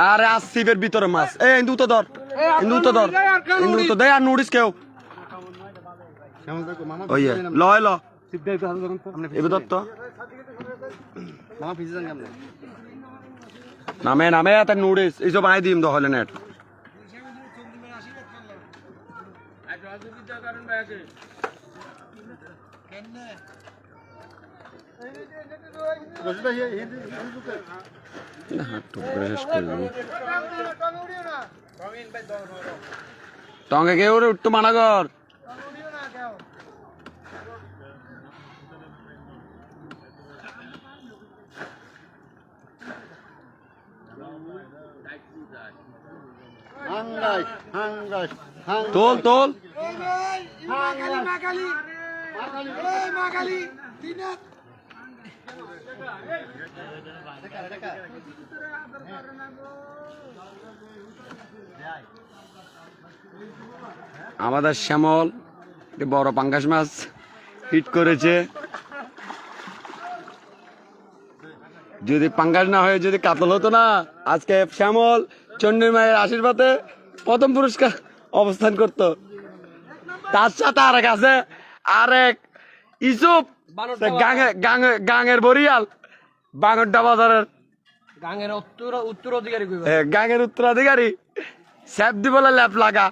আরে আসিফের ভিতরে মাছ এ ইন্দু তো ধর ইন্দু তো ধর ইন্দু তো দে আর নুডিস কেউ ওই লয় ল এবার ধর তো নামে নামে তার নুডিস এইসব আই দিম দহলে নেট টঙ্গে কেউ উঠতো মানা কর তোল তোল আমাদের শ্যামল বড় পাঙ্গাস মাছ হিট করেছে যদি পাঙ্গাস না হয়ে যদি কাতল হতো না আজকে শ্যামল চন্ডী মায়ের আশীর্বাদে প্রথম পুরস্কার অবস্থান করত তার সাথে আরেক আছে আরেক ইসুপ গাঙের বরিয়াল বাঙরডা বাজারের গাঙের উত্তরাধিকারী স্যাপ দি বলে ল্যাপ লাগা